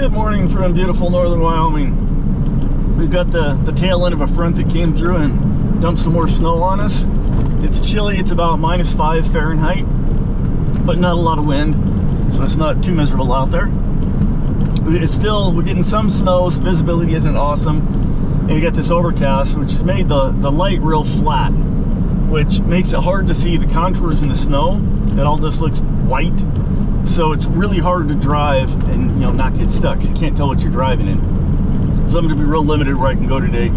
Good morning from beautiful northern Wyoming. We've got the tail end of a front that came through and dumped some more snow on us. It's chilly, it's about -5 Fahrenheit, but not a lot of wind, so it's not too miserable out there. We're getting some snow, so visibility isn't awesome. And you got this overcast, which has made the light real flat, which makes it hard to see the contours in the snow. It all just looks white. So it's really hard to drive and not get stuck, because you can't tell what you're driving in. So I'm going to be real limited where I can go today.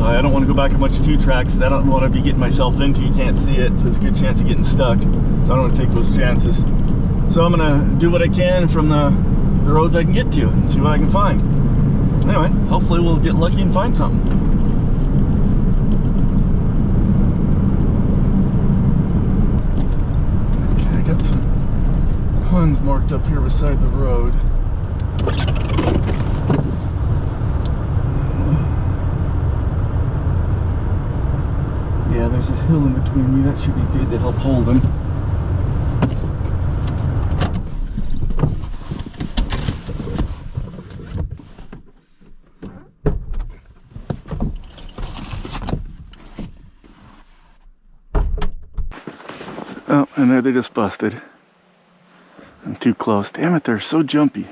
I don't want to go back a bunch of 2 tracks. I don't want to be getting myself into. You can't see it, so there's a good chance of getting stuck. So I don't want to take those chances. So I'm going to do what I can from the roads I can get to and see what I can find. Anyway, hopefully we'll get lucky and find something. Okay, I got some Huns marked up here beside the road. Yeah, there's a hill in between me. That should be good to help hold them. Oh, and there they just busted. I'm too close. Damn it, they're so jumpy.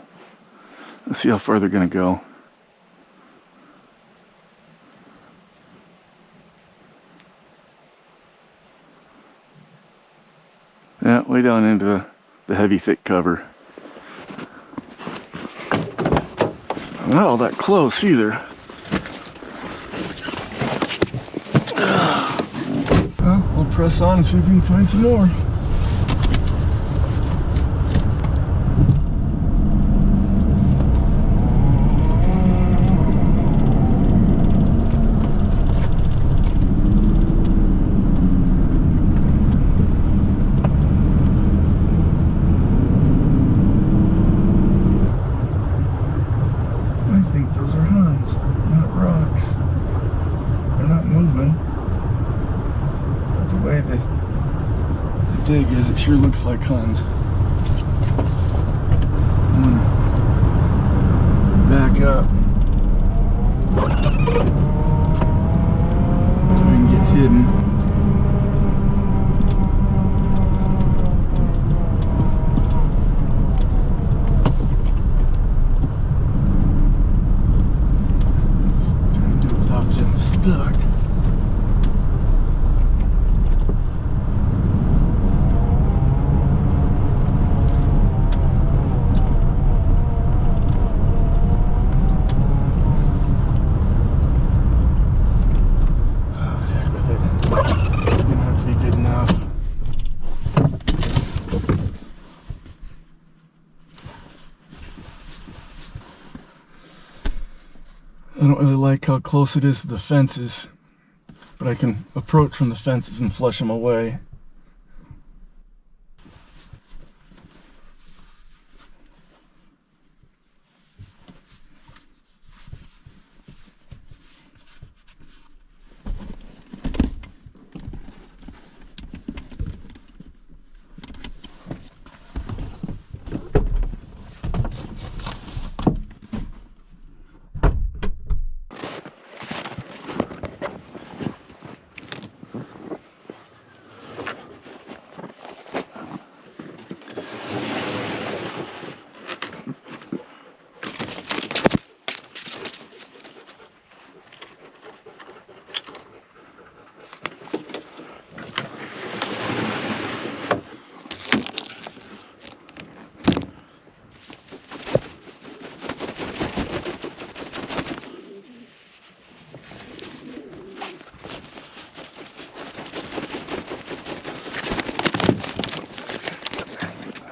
Let's see how far they're gonna go. Yeah, way down into the heavy, thick cover. Not all that close either. Well, we'll press on and see if we can find some more. Those are Huns, not rocks. They're not moving. But the way the dig is, it sure looks like Huns. I'm gonna back up. Try and get hidden. Stuck. Oh, heck with it. It's gonna have to be good enough. I don't really like how close it is to the fences, but I can approach from the fences and flush them away.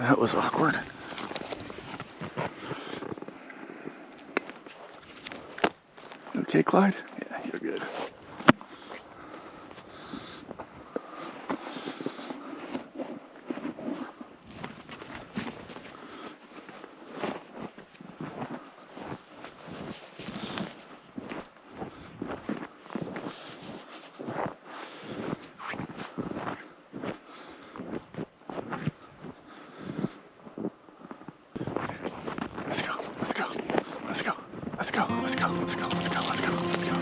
That was awkward. Okay, Clyde? Yeah, you're good. Let's go. go, let's go, let's go, let's go, let's go.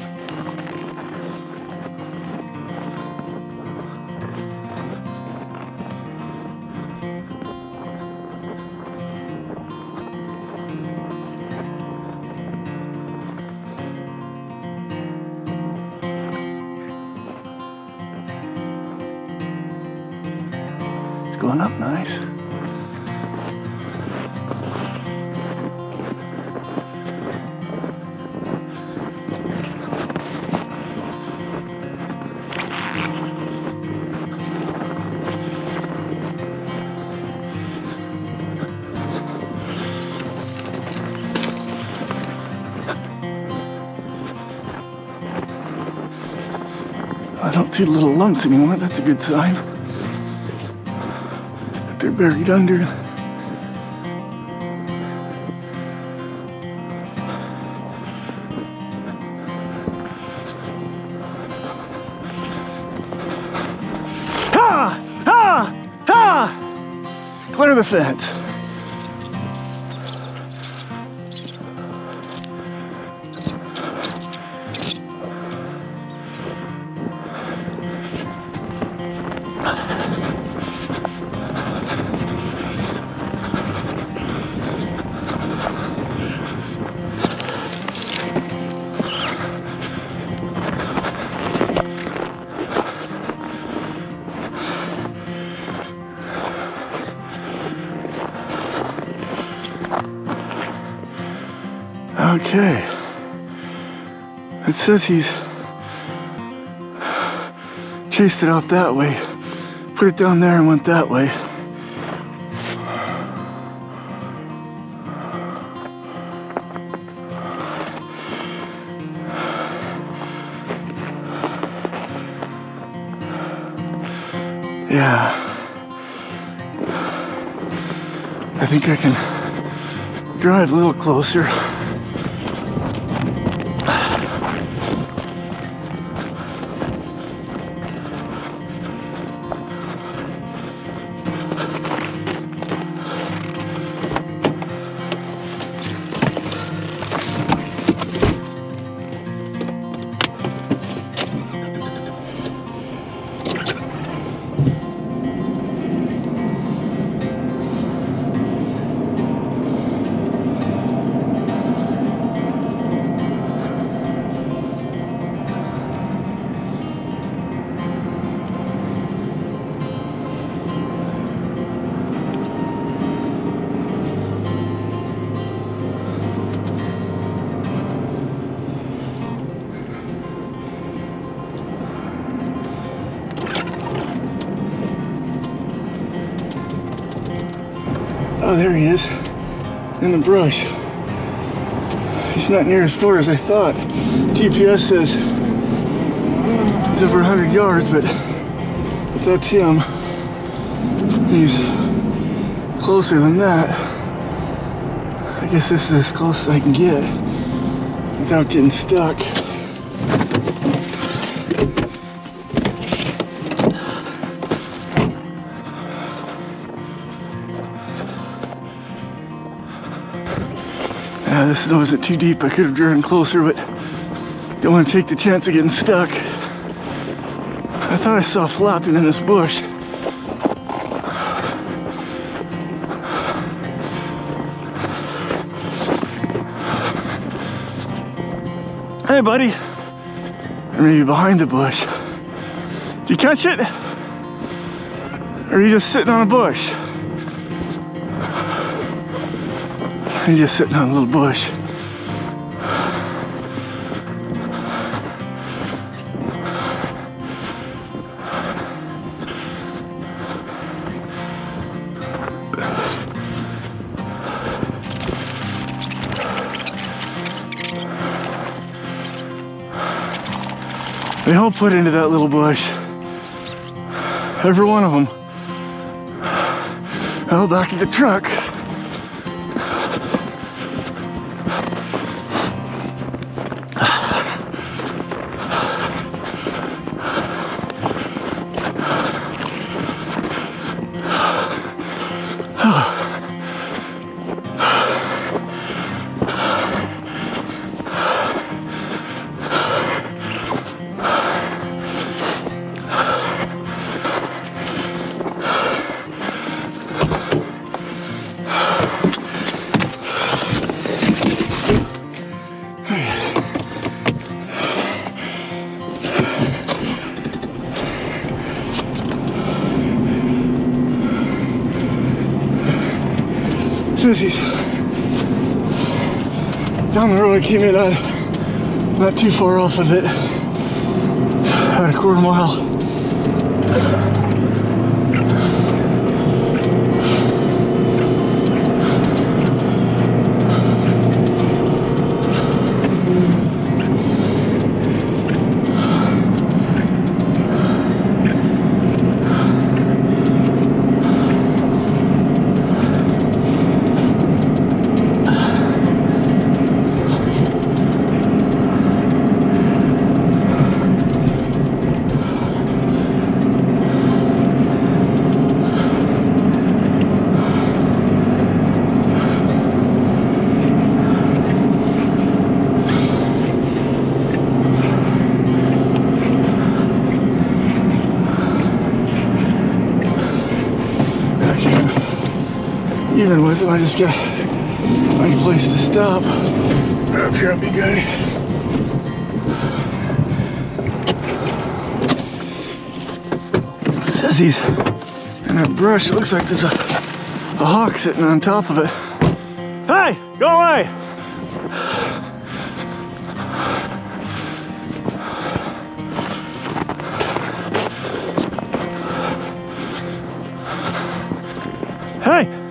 It's going up nice. I don't see little lumps anymore. That's a good sign. But they're buried under. Ha! Ha! Ha! Clear the fence. Okay, it says he's chased it off that way, put it down there and went that way. Yeah, I think I can drive a little closer. Oh, there he is, in the brush. He's not near as far as I thought. GPS says he's over 100 yards, but if that's him, he's closer than that. I guess this is as close as I can get without getting stuck. Yeah, this wasn't too deep. I could have driven closer, but don't want to take the chance of getting stuck. I thought I saw flopping in this bush. Hey, buddy. Or maybe behind the bush. Did you catch it? Or are you just sitting on a bush? He's just sitting on a little bush. They all put into that little bush. Every one of them. Well, back to the truck. sissies. Down the road I came in not too far off of it, about a quarter mile. Even with it, I just got a place to stop. Up here will be good. Sissies and that brush. It looks like there's a hawk sitting on top of it. Hey, go away! Hey!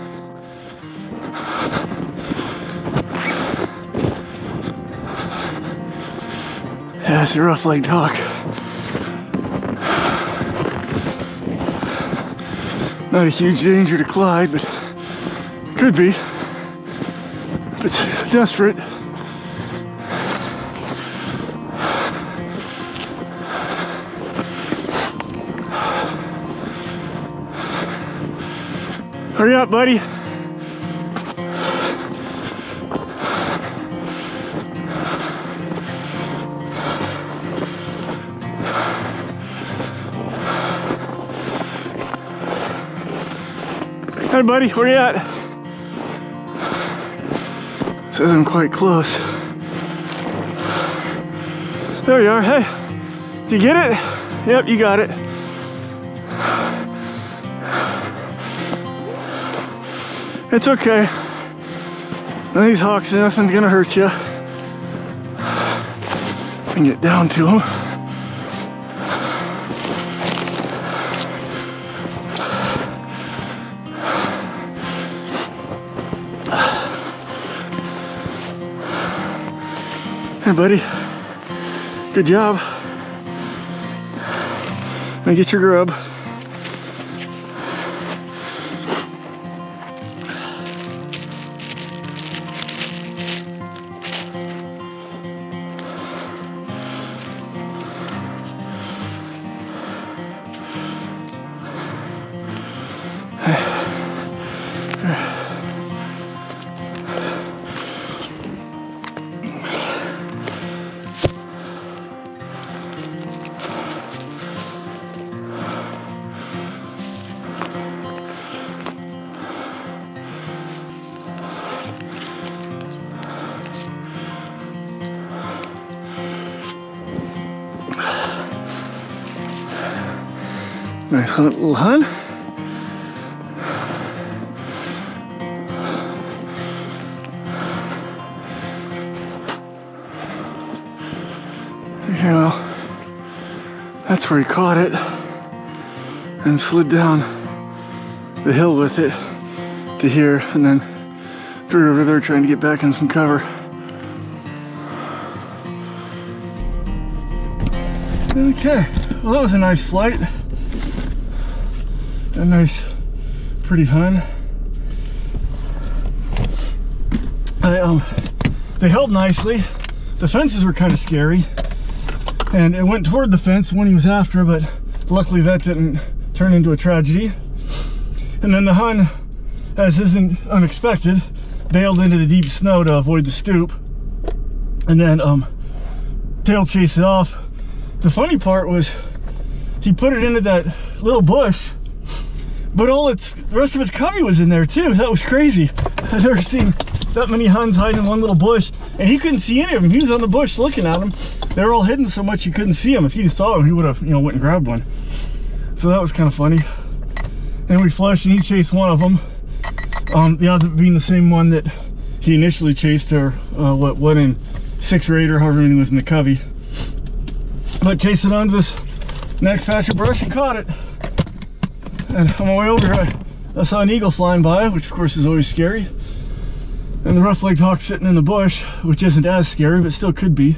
Yeah, it's a rough-legged hawk. Not a huge danger to Clyde, but could be. If it's desperate. Hurry up, buddy. Hey buddy, where you at? Says I'm quite close. There you are. Hey, did you get it? Yep, you got it. It's okay. None of these hawks, nothing's gonna hurt you. I can get down to them. Hey buddy, good job. Now get your grub. Nice little Hun. Yeah, well, that's where he caught it and slid down the hill with it to here, and then threw it over there trying to get back in some cover. Okay, well that was a nice flight. A nice, pretty Hun. They held nicely. The fences were kind of scary, and it went toward the fence when he was after, but luckily that didn't turn into a tragedy. And then the Hun, as isn't unexpected, bailed into the deep snow to avoid the stoop, and then tail chased it off. The funny part was he put it into that little bush, but the rest of its covey was in there too. That was crazy. I've never seen that many Huns hiding in one little bush, and he couldn't see any of them. He was on the bush looking at them. They were all hidden so much you couldn't see them. If he saw them, he would have, went and grabbed one. So that was kind of funny. And we flushed, and he chased one of them. The odds of it being the same one that he initially chased are what in 6 or 8 or however many was in the covey. But chased it onto this next patch of brush and caught it. And on my way over here, I saw an eagle flying by, which of course is always scary. And the rough-legged hawk sitting in the bush, which isn't as scary, but still could be.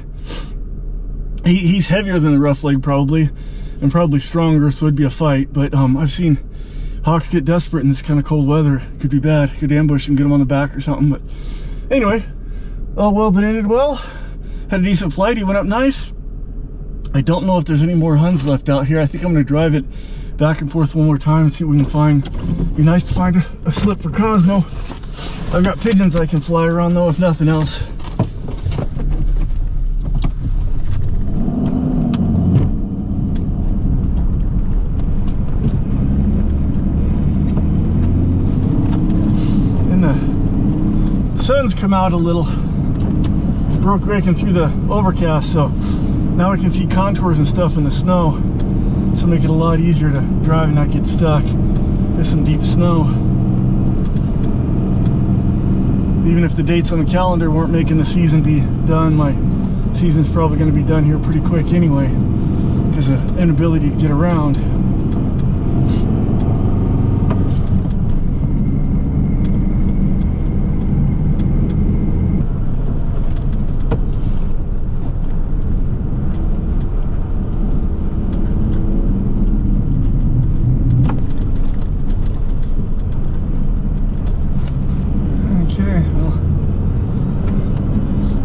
He's heavier than the rough-leg probably, and probably stronger, so it'd be a fight. But I've seen hawks get desperate in this kind of cold weather. It could be bad. Could ambush him, get him on the back or something. But anyway, all well that ended well. Had a decent flight. He went up nice. I don't know if there's any more Huns left out here. I think I'm going to drive it back and forth one more time and see what we can find. Be nice to find a slip for Cosmo. I've got pigeons I can fly around though, if nothing else. And the sun's come out a little, breaking through the overcast, so now we can see contours and stuff in the snow. So make it a lot easier to drive and not get stuck. There's some deep snow. Even if the dates on the calendar weren't making the season be done, my season's probably going to be done here pretty quick anyway because of inability to get around.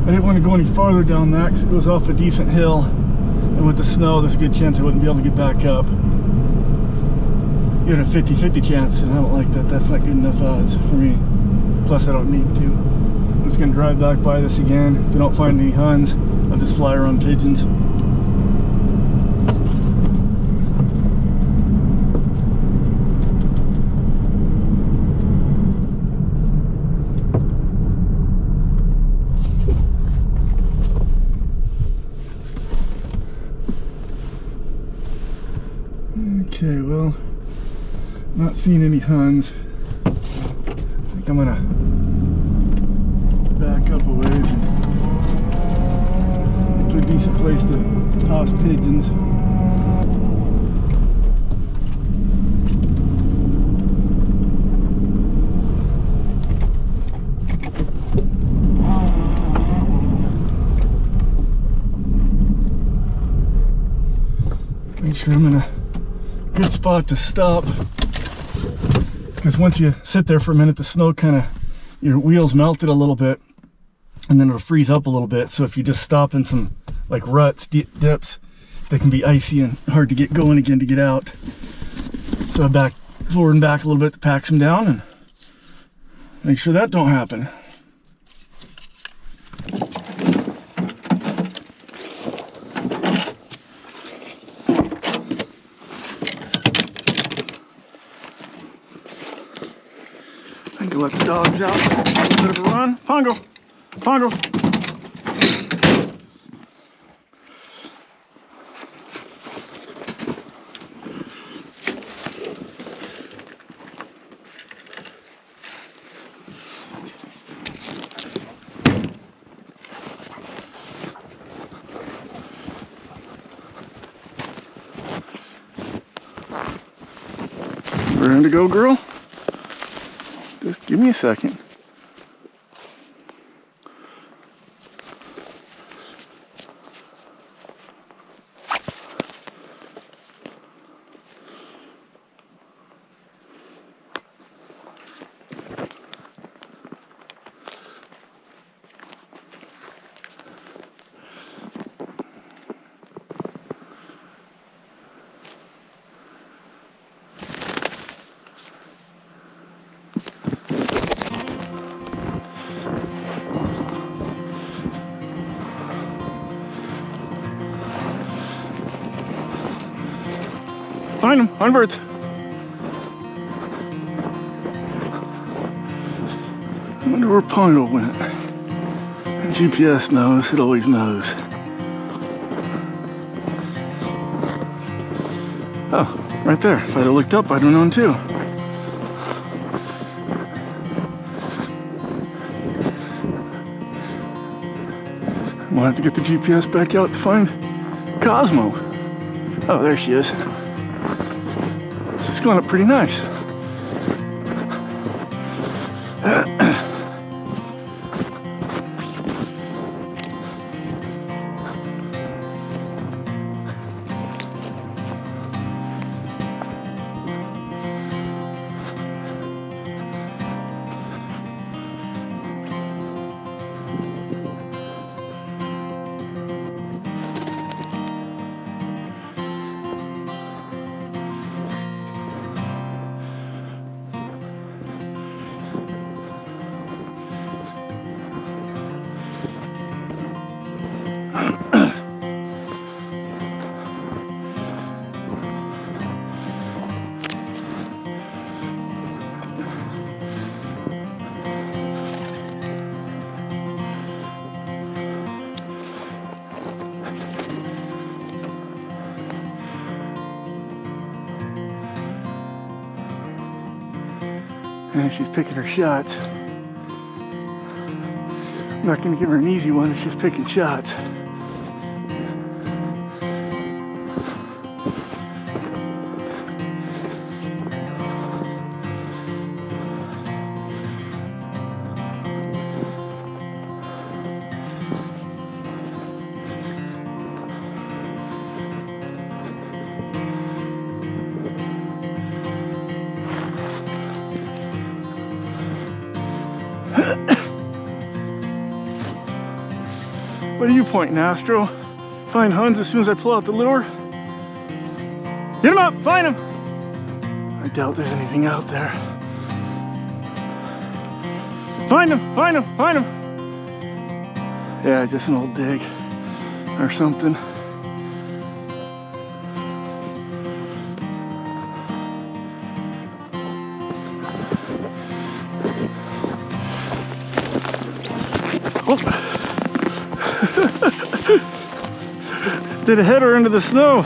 I didn't want to go any farther down that because it goes off a decent hill, and with the snow there's a good chance I wouldn't be able to get back up. You had a 50-50 chance, and I don't like that. That's not good enough odds for me. Plus I don't need to. I'm just going to drive back by this again. If we don't find any Huns, I'll just fly around pigeons. Okay, well, not seeing any Huns. I think I'm gonna back up a ways and get to a decent place to toss pigeons. Make sure I'm in a good spot to stop, because once you sit there for a minute, the snow kind of, your wheels melted a little bit and then it'll freeze up a little bit. So if you just stop in some like ruts, dips, they can be icy and hard to get going again to get out. So I back forward and back a little bit to pack some down and make sure that don't happen. I can let the dogs out. A little bit of a run. Pongo! Pongo! Ready to go, girl? Just give me a second. Find them, Hunbirds. I wonder where Pongo went. GPS knows, it always knows. Oh, right there. If I'd have looked up, I'd have known too. We'll have to get the GPS back out to find Cosmo. Oh, there she is. This is going up pretty nice. And she's picking her shots. I'm not going to give her an easy one if she's picking shots. What are you pointing, Astro? Find Huns as soon as I pull out the lure? Get him up! Find him! I doubt there's anything out there. Find him! Find him! Find him! Yeah, just an old dig or something. Oh. Did a header into the snow.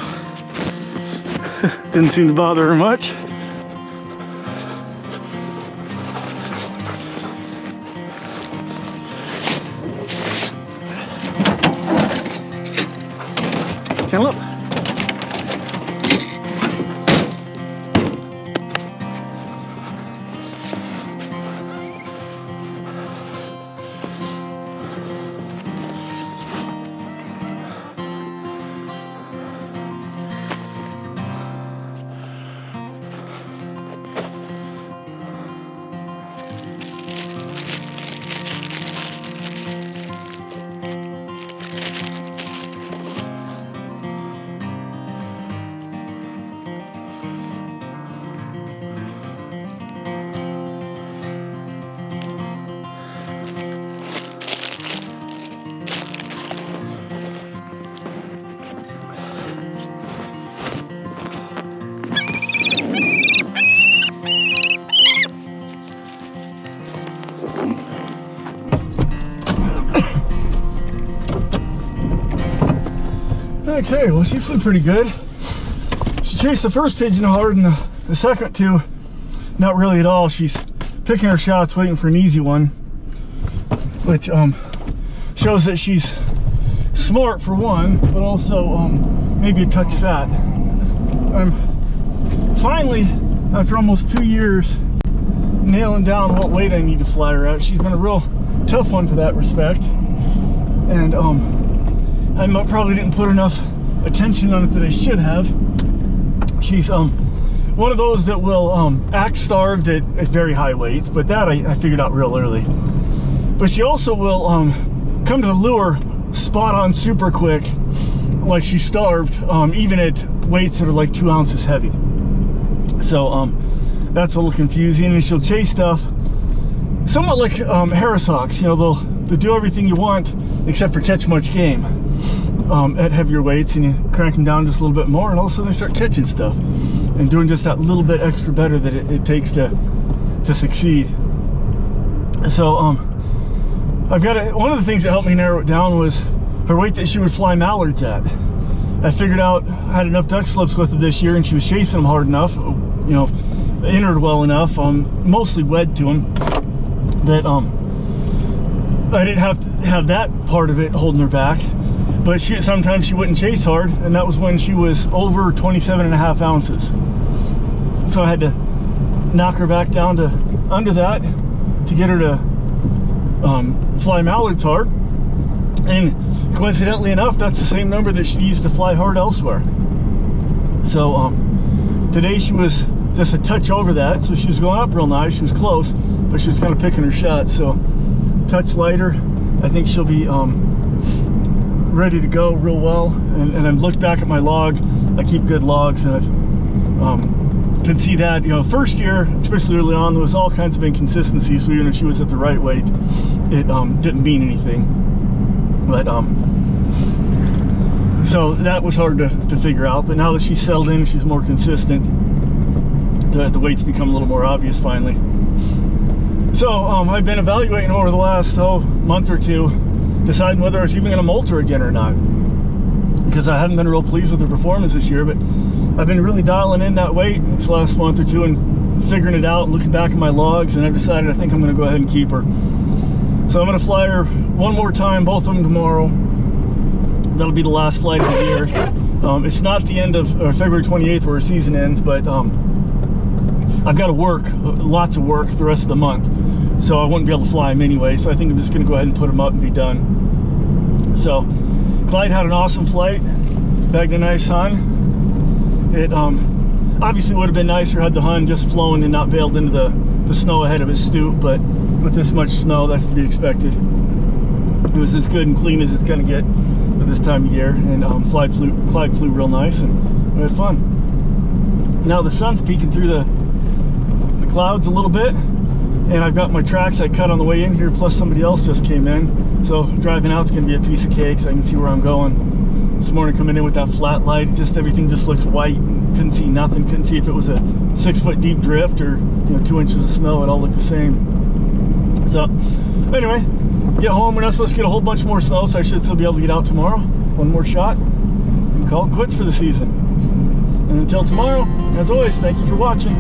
Didn't seem to bother her much. Come up. Okay, well she flew pretty good. She chased the first pigeon hard and the second two, not really at all. She's picking her shots, waiting for an easy one, which shows that she's smart for one, but also maybe a touch fat. I'm finally, after almost 2 years, nailing down what weight I need to fly her at. She's been a real tough one for that respect, and I probably didn't put enough attention on it that I should have. She's one of those that will act starved at very high weights, but that I figured out real early. But she also will come to the lure spot on super quick, like she's starved, even at weights that are like 2 ounces heavy. So that's a little confusing, and she'll chase stuff somewhat like Harris hawks. You know, they'll do everything you want except for catch much game at heavier weights, and you crank them down just a little bit more, and all of a sudden they start catching stuff and doing just that little bit extra better that it takes to succeed. So I've got one of the things that helped me narrow it down was her weight that she would fly mallards at. I figured out I had enough duck slips with her this year, and she was chasing them hard enough, you know, entered well enough, mostly wed to them, that I didn't have to have that part of it holding her back. But sometimes she wouldn't chase hard, and that was when she was over 27.5 ounces. So I had to knock her back down to under that to get her to fly mallards hard. And coincidentally enough, that's the same number that she used to fly hard elsewhere. So today she was just a touch over that, so she was going up real nice. She was close, but she was kind of picking her shots. So touch lighter, I think she'll be ready to go real well. And I've looked back at my log. I keep good logs, and I've could see that, you know, first year, especially early on, there was all kinds of inconsistencies. So even if she was at the right weight, it didn't mean anything. But so that was hard to figure out. But now that she's settled in, she's more consistent, the weights become a little more obvious finally. So I've been evaluating over the last month or two, deciding whether I was even going to molt her again or not, because I haven't been real pleased with her performance this year. But I've been really dialing in that weight this last month or two and figuring it out, looking back at my logs, and I've decided I think I'm going to go ahead and keep her. So I'm going to fly her one more time, both of them tomorrow. That'll be the last flight of the year. It's not the end of February 28th where her season ends, but I've got to work, lots of work the rest of the month. So I wouldn't be able to fly them anyway. So I think I'm just going to go ahead and put them up and be done. So Clyde had an awesome flight, bagged a nice Hun. It obviously would have been nicer had the Hun just flown and not bailed into the snow ahead of his stoop, but with this much snow, that's to be expected. It was as good and clean as it's going to get at this time of year, and Clyde flew real nice, and we had fun. Now the sun's peeking through the clouds a little bit, and I've got my tracks I cut on the way in here, plus somebody else just came in, so driving out's going to be a piece of cake, so I can see where I'm going. This morning coming in with that flat light, just everything just looked white, couldn't see nothing, couldn't see if it was a 6 foot deep drift or 2 inches of snow. It all looked the same. So anyway, get home. We're not supposed to get a whole bunch more snow, so I should still be able to get out tomorrow. One more shot and call it quits for the season. And until tomorrow, as always, thank you for watching.